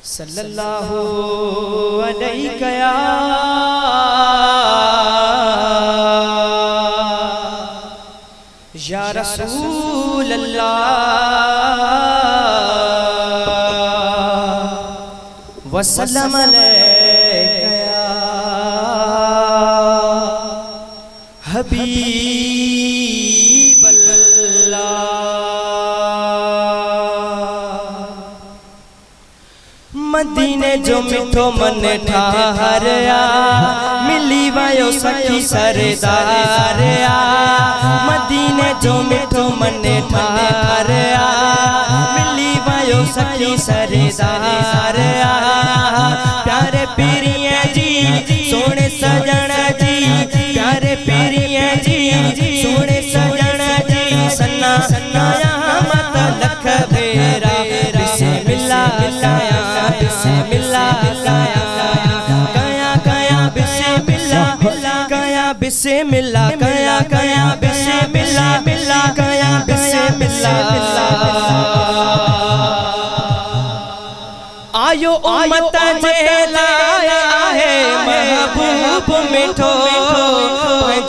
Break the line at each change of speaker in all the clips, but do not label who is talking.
सल्लल्लाहु अलैहि या रसूल अल्लाह वसल्लम अलैका हबीब अल्लाह। मदीने जो मिठो मन ठाहरया मिली वायो सखी सरदारया। मदीने जो मिठो मन ठाहरया मिली वायो सखी सरदारया। प्यारे पीरिया जी सोने सजन जी, प्यारे पीरिया जी सोने सजन जी। सन्ना सन्नाया मत लख बेरा बिस्मिल्लाह बिस्मिल्लाह गया गया बिस्मिल्लाह गया बिस्मिल्लाह गया गया बिस्मिल्लाह गया बिस्मिल्लाह। आयो उम्मत जेलाया है महबूब मिठो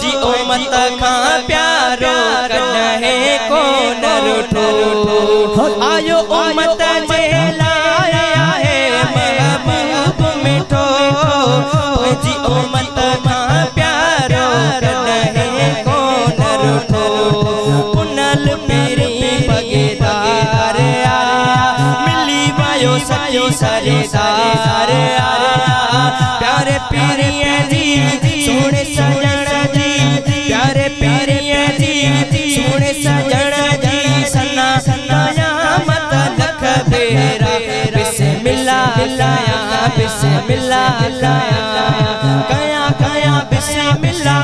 जी उम्मत का प्यारो कन्हे को न रूठो। आयो उम्मत जेलाया है महबूब मिठो जी उम्मत का प्यारो कन्हे को न रूठो। पुनल मेरी बगेदार मिली वायो सखी सरदार। प्यारे पीरिया जी सोने सजन जी, प्यारे पीरिया जी सोने सजन जी। सन्ना सन्नाया मत लख बेरा बिस्मिल्लाह बिस्मिल्लाह गया गया बिस्मिल्लाह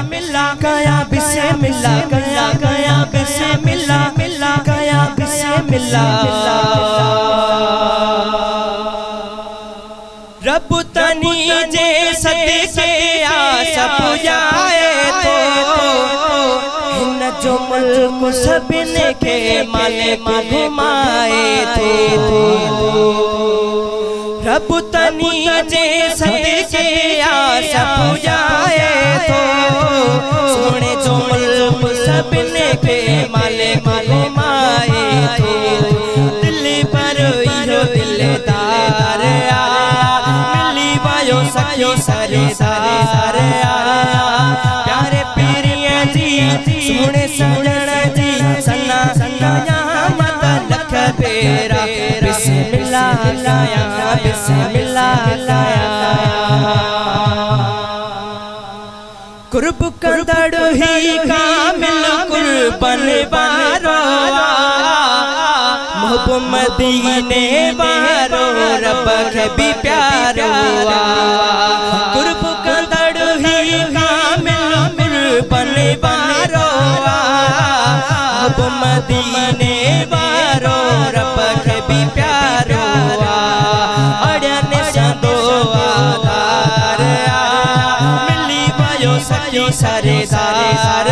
गया बिस्मिल्लाह गया गया बिस्मिल्लाह गया बिस्मिल्लाह। रब तनी जे सदके आस पुजाए तो हिन जो मुल्क सभिनी खे मालिक घुमाए तो। रब तनी जे सदके आस पुजाए तो सोने जो मुल्क सभिनी खे मालिक घुमाए तो। दिल पर इहो दिलदार सखी सरदार। प्यारे पीरिया जी सोने सजन जी। सन्ना सन्नाया मत लख बेरा बिस्मिल्लाह बिस्मिल्लाह। कुर्ब कंदड़ ही कामिल कुर्बन बारो मोहब्बत मदीने बारो रब के भी प्यारो। कुर्ब कंदड़ ही कामिल कुर्बन बारो मोहब्बत मदीने बारो रब के भी प्यारो। अड़न संदो आधार मिली वायो सखी सरदार।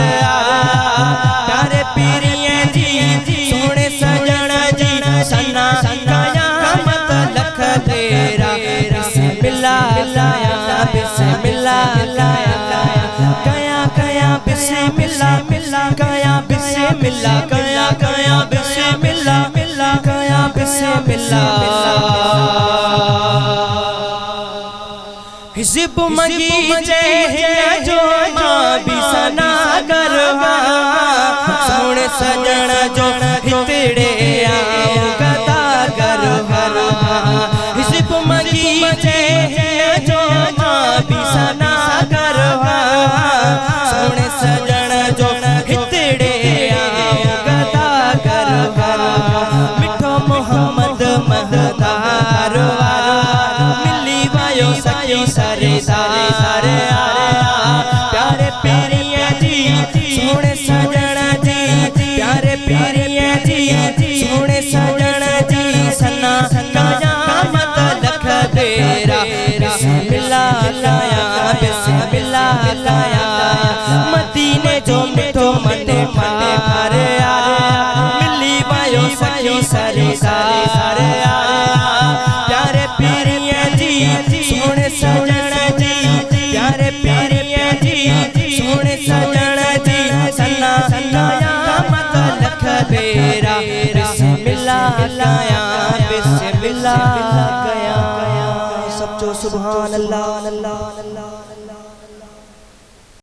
प्यारे पीरिया जी सोने सजन जी। सन्ना सन्नाया मत लख बेरा बिस्मिल्लाह बिस्मिल्लाह गया गया बिस्मिल्लाह गया बिस्मिल्लाह गया गया बिस्मिल्लाह गया बिस्मिल्लाह। हिज़्ब मगी जे जो मां भी सना करवा सोने सजन जो हितड़े आओ कदा करवा। हिज़्ब मगी जे जो मां भी सना करवा सोने सजन जो हितड़े आओ कदा करवा। मिठो मोहम्मद महदार मिली वायो सखी सरदार। प्यारे पीरिया जी सोने सजन जी, प्यारे पीरिया जी सोने सजन जी। सन्ना सन्नाया मत लख बेरा बिस्मिल्लाह बिस्मिल्लाह। मदीने जो मिठो मन ठाहरया मिली वायो सखी सरदार। प्यारे पीरिया जी सोने सजन जी प्यारे पीरिया जी सोने सजन जी सन्ना सन्नाया मत लख बेरा बिस्मिल्लाह गया बिस्मिल्लाह गया सब जो सुभान अल्लाह अल्लाह अल्लाह।